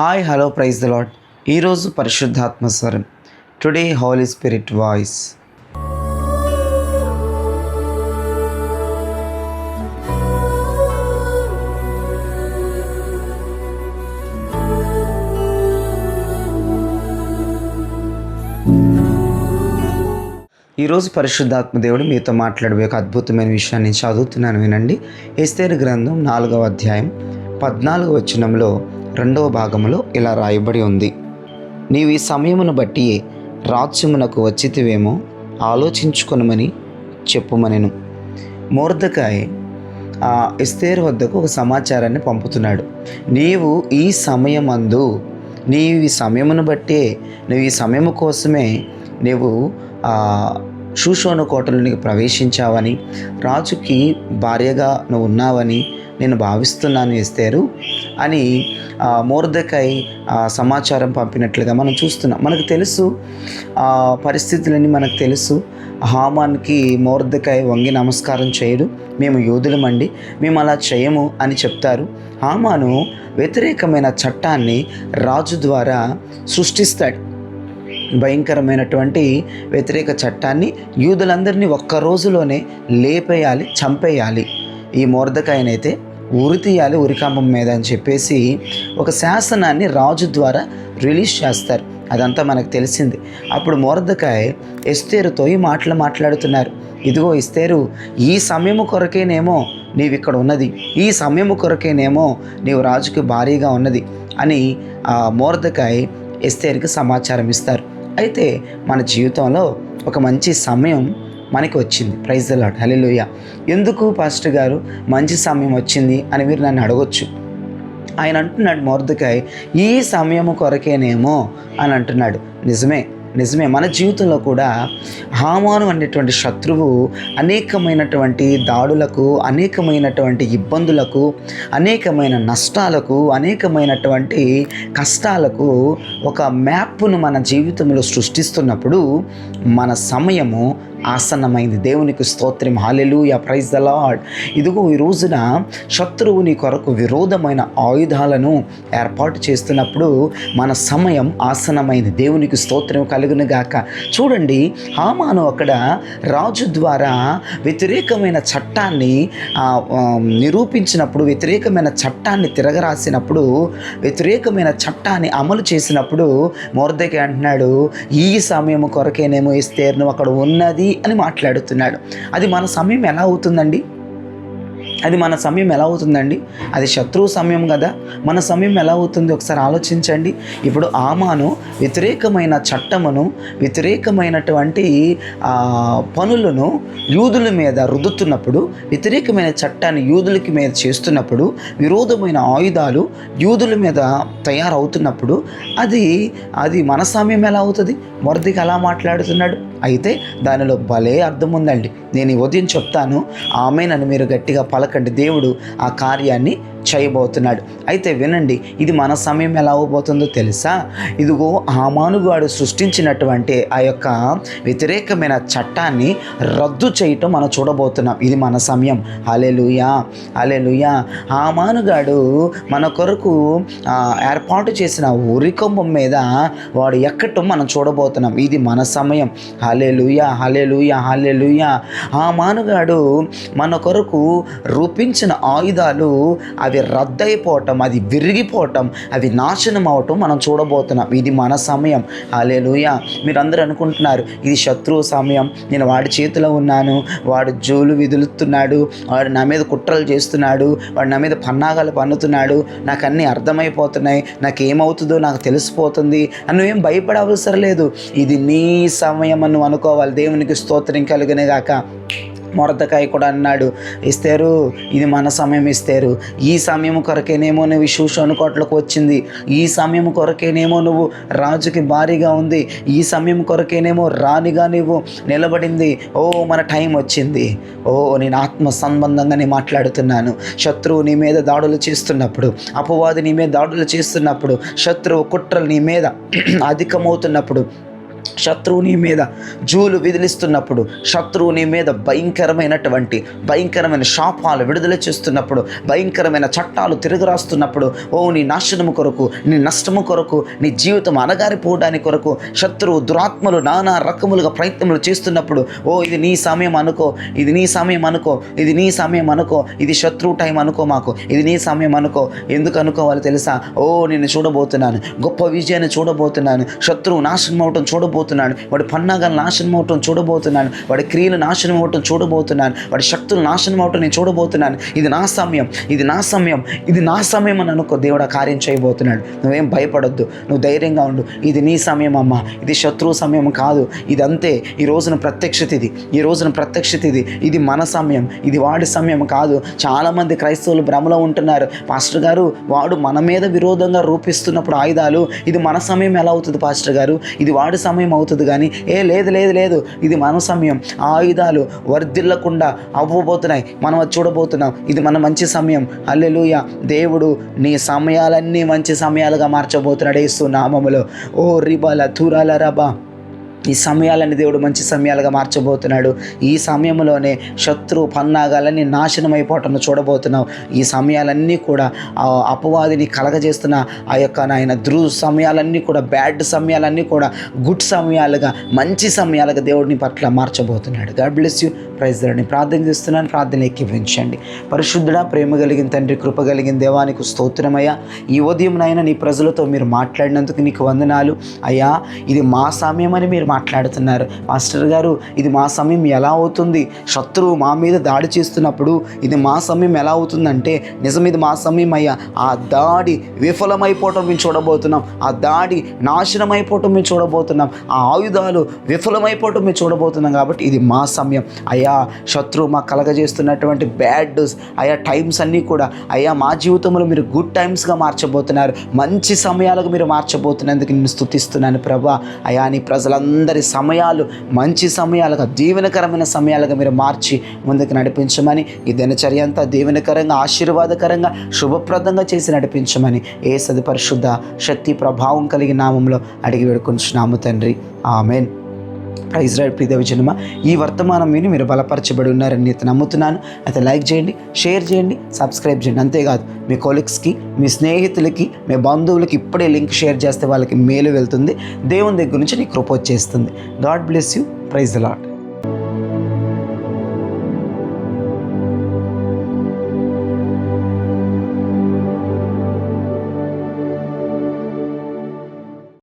Hi hello praise the Lord. ఈరోజు పరిశుద్ధాత్మ స్వరం. Today holy spirit voice. ఈరోజు పరిశుద్ధాత్మ దేవుడు మీతో మాట్లాడే ఒక అద్భుతమైన విషయాన్ని చదువుతున్నాను, వినండి. ఎస్తేరు గ్రంథం 4వ అధ్యాయం 14వ వచనంలో 2వ భాగంలో ఇలా రాయబడి ఉంది: నీవు ఈ సమయమును బట్టి రాజ్యమునకు వచ్చితివేమో ఆలోచించుకొనమని చెప్పుమనెను. మొర్దెకై ఎస్తేరు వద్దకు ఒక సమాచారాన్ని పంపుతున్నాడు. నీవు ఈ సమయమందు, నీవు ఈ సమయమును బట్టే, నువ్వు ఈ సమయము కోసమే నీవు షూషోను కోటలో నీకు ప్రవేశించావని, రాజుకి భార్యగా నువ్వు ఉన్నావని నేను భావిస్తున్నాను ఎస్తేరు అని మొర్దెకై సమాచారం పంపినట్లుగా మనం చూస్తున్నాం. మనకు తెలుసు పరిస్థితులన్నీ మనకు తెలుసు. హామాన్కి మొర్దెకై వంగి నమస్కారం చేయడు. మేము యూదులమండి, మేము అలా చేయము అని చెప్తారు. హామాను వ్యతిరేకమైన చట్టాన్ని రాజు ద్వారా సృష్టిస్తాడు. భయంకరమైనటువంటి వ్యతిరేక చట్టాన్ని యూదులందరినీ ఒక్క రోజులోనే లేపేయాలి, చంపేయాలి. ఈ మొర్దెకైనైతే ఉరి తీయాలి, ఉరికంబం మీద అని చెప్పేసి ఒక శాసనాన్ని రాజు ద్వారా రిలీజ్ చేస్తారు. అదంతా మనకు తెలిసింది. అప్పుడు మొర్దెకై ఎస్తేరుతో ఈ మాటలు మాట్లాడుతున్నారు. ఇదిగో ఎస్తేరు, ఈ సమయము కొరకేనేమో నీవు ఇక్కడ ఉన్నది, ఈ సమయము కొరకేనేమో నీవు రాజుకి భారీగా ఉన్నది అని మొర్దెకై ఎస్తేరుకి సమాచారం ఇస్తారు. అయితే మన జీవితంలో ఒక మంచి సమయం మనకి వచ్చింది. ప్రైజ్ ద లార్డ్, హల్లెలూయా. ఎందుకు పాస్టర్ గారు మంచి సమయం వచ్చింది అని మీరు నన్ను అడగొచ్చు. ఆయన అంటున్నాడు, మొర్దెకై ఈ సమయము కొరకేనేమో అని అంటున్నాడు. నిజమే. మన జీవితంలో కూడా హామాను అనేటువంటి శత్రువు అనేకమైనటువంటి దాడులకు, అనేకమైనటువంటి ఇబ్బందులకు, అనేకమైన నష్టాలకు, అనేకమైనటువంటి కష్టాలకు ఒక మ్యాప్ను మన జీవితంలో సృష్టిస్తున్నప్పుడు మన సమయము ఆసన్నమైంది. దేవునికి స్తోత్రం, హల్లెలూయా, ప్రైజ్ ద లార్డ్. ఇదిగో ఈ రోజున శత్రువు నీ కొరకు విరోధమైన ఆయుధాలను ఏర్పాటు చేస్తున్నప్పుడు మన సమయం ఆసన్నమైంది. దేవునికి స్తోత్రం కలుగును గాక. చూడండి, హామాను అక్కడ రాజు ద్వారా వ్యతిరేకమైన చట్టాన్ని నిరూపించినప్పుడు, వ్యతిరేకమైన చట్టాన్ని తిరగరాసినప్పుడు, వ్యతిరేకమైన చట్టాన్ని అమలు చేసినప్పుడు మొర్దెకై అంటున్నాడు, ఈ సమయం కొరకేనేమో ఎస్తేరు నువ్వు అక్కడ ఉన్నది అని మాట్లాడుతున్నాడు. అది మన సమయం ఎలా అవుతుందండి? అది శత్రువు సమయం కదా. మన సమయం ఎలా అవుతుంది ఒకసారి ఆలోచించండి. ఇప్పుడు హామాను వ్యతిరేకమైన చట్టమును, వ్యతిరేకమైనటువంటి పనులను యూదుల మీద రుద్దుతున్నప్పుడు, వ్యతిరేకమైన చట్టాన్ని యూదులకి మీద చేస్తున్నప్పుడు, విరోధమైన ఆయుధాలు యూదుల మీద తయారవుతున్నప్పుడు అది మన సమయం ఎలా అవుతుంది? మొర్దెకై అలా మాట్లాడుతున్నాడు. అయితే దానిలో భలే అర్థం ఉందండి. నేను ఈ ఉదయం చెప్తాను, ఆమేన్ మీరు గట్టిగా పలకండి. దేవుడు ఆ కార్యాన్ని చేయబోతున్నాడు. అయితే వినండి, ఇది మన సమయం ఎలా అవ్వబోతుందో తెలుసా? ఇదిగో హామానుగాడు సృష్టించినటువంటి ఆ యొక్క వ్యతిరేకమైన చట్టాన్ని రద్దు చేయటం మనం చూడబోతున్నాం. ఇది మన సమయం. హల్లెలూయా, హల్లెలూయా. హామానుగాడు మన కొరకు ఏర్పాటు చేసిన ఉరికంబం మీద వాడు ఎక్కటం మనం చూడబోతున్నాం. ఇది మన సమయం. హల్లెలూయా, హల్లెలూయా, హల్లెలూయా. హామానుగాడు మన కొరకు రూపించిన ఆయుధాలు అవి రద్దయిపోవటం, అది విరిగిపోవటం, అవి నాశనం అవటం మనం చూడబోతున్నాం. ఇది మన సమయం. హల్లెలూయా. మీరందరూ అనుకుంటున్నారు, ఇది శత్రువు సమయం, నేను వాడి చేతిలో ఉన్నాను, వాడు జోలు విదులుతున్నాడు, వాడు నా మీద కుట్రలు చేస్తున్నాడు, వాడు నా మీద పన్నాగాలు పన్నుతున్నాడు, నాకు అన్నీ అర్థమైపోతున్నాయి, నాకు ఏమవుతుందో నాకు తెలిసిపోతుంది అని నువ్వేం భయపడవసరం లేదు. ఇది నీ సమయం అని అనుకోవాలి. దేవునికి స్తోత్రం కలుగునే గాక. మొర్దెకై కూడా అన్నాడు, ఎస్తేరు ఇది మన సమయం. ఎస్తేరు, ఈ సమయం కొరకేనేమో నువ్వు షూషోను కోటలోకి వచ్చింది, ఈ సమయం కొరకేనేమో నువ్వు రాజుకి భారీగా ఉంది, ఈ సమయం కొరకేనేమో రాణిగా నువ్వు నిలబడింది. మన టైం వచ్చింది. నేను ఆత్మ సంబంధంగానే మాట్లాడుతున్నాను. శత్రువు నీ మీద దాడులు చేస్తున్నప్పుడు, అపవాది నీ మీద దాడులు చేస్తున్నప్పుడు, శత్రువు కుట్రలు నీ మీద అధికమవుతున్నప్పుడు, శత్రువు నీ మీద జూలు విదిలిస్తున్నప్పుడు, శత్రువు నీ మీద భయంకరమైన శాపాలు విడుదల చేస్తున్నప్పుడు, భయంకరమైన చట్టాలు తిరగరాస్తున్నప్పుడు, నీ నాశనము కొరకు, నీ నష్టము కొరకు, నీ జీవితం అనగారిపోవడానికి కొరకు శత్రువు దురాత్మలు నానా రకములుగా ప్రయత్నములు చేస్తున్నప్పుడు, ఇది నీ సమయం అనుకో, ఇది నీ సమయం అనుకో, ఇది నీ సమయం అనుకో, ఇది శత్రువు టైం అనుకో, మాకు ఇది నీ సమయం అనుకో. ఎందుకు అనుకోవాలి తెలుసా? నేను చూడబోతున్నాను, గొప్ప విజయాన్ని చూడబోతున్నాను, శత్రువు నాశనం అవటం చూడబోతున్నాను, వాడి పన్నాగాలు నాశనం అవటం చూడబోతున్నాను, వాడి క్రియలు నాశనం అవటం చూడబోతున్నాను, వాడి శక్తులు నాశనం అవటం నేను చూడబోతున్నాను. ఇది నా సమయం, ఇది నా సమయం, ఇది నా సమయం అని అనుకో. దేవుడు ఆ కార్యం చేయబోతున్నాడు. నువ్వేం భయపడొద్దు, నువ్వు ధైర్యంగా ఉండు. ఇది నీ సమయం అమ్మా, ఇది శత్రువు సమయం కాదు. ఇది అంతే. ఈ రోజున ప్రత్యక్షత ఇది, ఇది మన సమయం, ఇది వాడి సమయం కాదు. చాలామంది క్రైస్తవులు భ్రమలో ఉంటున్నారు. పాస్టర్ గారు, వాడు మన మీద విరోధంగా రూపిస్తున్నప్పుడు ఆయుధాలు, ఇది మన సమయం ఎలా అవుతుంది పాస్టర్ గారు? ఇది వాడి సమయం అవుతుంది కానీ లేదు, ఇది మన సమయం. ఆయుధాలు వర్ధిల్లకుండా అవ్వబోతున్నాయి, మనం అది చూడబోతున్నాం. ఇది మన మంచి సమయం. హల్లెలూయా. దేవుడు నీ సమయాలన్నీ మంచి సమయాలుగా మార్చబోతున్నాడు యేసు నామములో. రిబాల తురాల రబా, ఈ సమయాలని దేవుడు మంచి సమయాలుగా మార్చబోతున్నాడు. ఈ సమయంలోనే శత్రు పన్నాగాలన్నీ నాశనం అయిపోవటం చూడబోతున్నావు. ఈ సమయాలన్నీ కూడా అపవాదిని కలగజేస్తున్న ఆ యొక్క నాయన సమయాలన్నీ కూడా, బ్యాడ్ సమయాలన్నీ కూడా గుడ్ సమయాలుగా, మంచి సమయాలుగా దేవుడిని పట్ల మార్చబోతున్నాడు. God bless you. ప్రైజ్ ని ప్రార్థన చేస్తున్నాను. ప్రార్థన ఎక్కివించండి. పరిశుద్ధుడా, ప్రేమ కలిగిన తండ్రి, కృప కలిగిన దేవానికి స్తోత్రమయ్యా. ఈ ఉదయంనైనా నీ ప్రజలతో మీరు మాట్లాడినందుకు నీకు వందనాలు అయ్యా. ఇది మా సమయం అని మీరు మాట్లాడుతున్నారు. మాస్టర్ గారు, ఇది మా సమయం ఎలా అవుతుంది? శత్రువు మా మీద దాడి చేస్తున్నప్పుడు ఇది మా సమయం ఎలా అవుతుందంటే, నిజం ఇది మా సమయం అయ్యా. ఆ దాడి విఫలమైపోవటం మేము చూడబోతున్నాం, ఆ దాడి నాశనం అయిపోవటం మేము చూడబోతున్నాం, ఆ ఆయుధాలు విఫలమైపోవటం మేము చూడబోతున్నాం. కాబట్టి ఇది మా సమయం అయ్యా. శత్రువు మాకు కలగజేస్తున్నటువంటి బ్యాడ్ అయ్యా టైమ్స్ అన్నీ కూడా అయ్యా మా జీవితంలో మీరు గుడ్ టైమ్స్గా మార్చబోతున్నారు, మంచి సమయాలకు మీరు మార్చబోతున్నందుకు నేను స్తుతిస్తున్నాను ప్రభా. అయ్యా, నీ ప్రజలందరి సమయాలు మంచి సమయాలుగా, దీవెనకరమైన సమయాలుగా మీరు మార్చి ముందుకు నడిపించమని, ఈ దినచర్య అంతా దీవెనకరంగా, ఆశీర్వాదకరంగా, శుభప్రదంగా చేసి నడిపించమని యేసు పరిశుద్ధ శక్తి ప్రభావం కలిగిన నామంలో అడిగి వేడుకొంచున్నాము తండ్రి. ఆమెన్. ఇజ్రాయెల్ ప్రియ జనమ, ఈ వర్తమానం విని మీరు బలపరచబడి ఉన్నారని నేను నమ్ముతున్నాను. అయితే లైక్ చేయండి, షేర్ చేయండి, సబ్స్క్రైబ్ చేయండి. అంతేకాదు మీ కొలీగ్స్కి, మీ స్నేహితులకి, మీ బంధువులకి ఇప్పుడే లింక్ షేర్ చేస్తే వాళ్ళకి మేలు వెళ్తుంది. దేవుని దగ్గర నుంచి నీ కృప వచ్చేస్తుంది. God bless you. Praise the lord.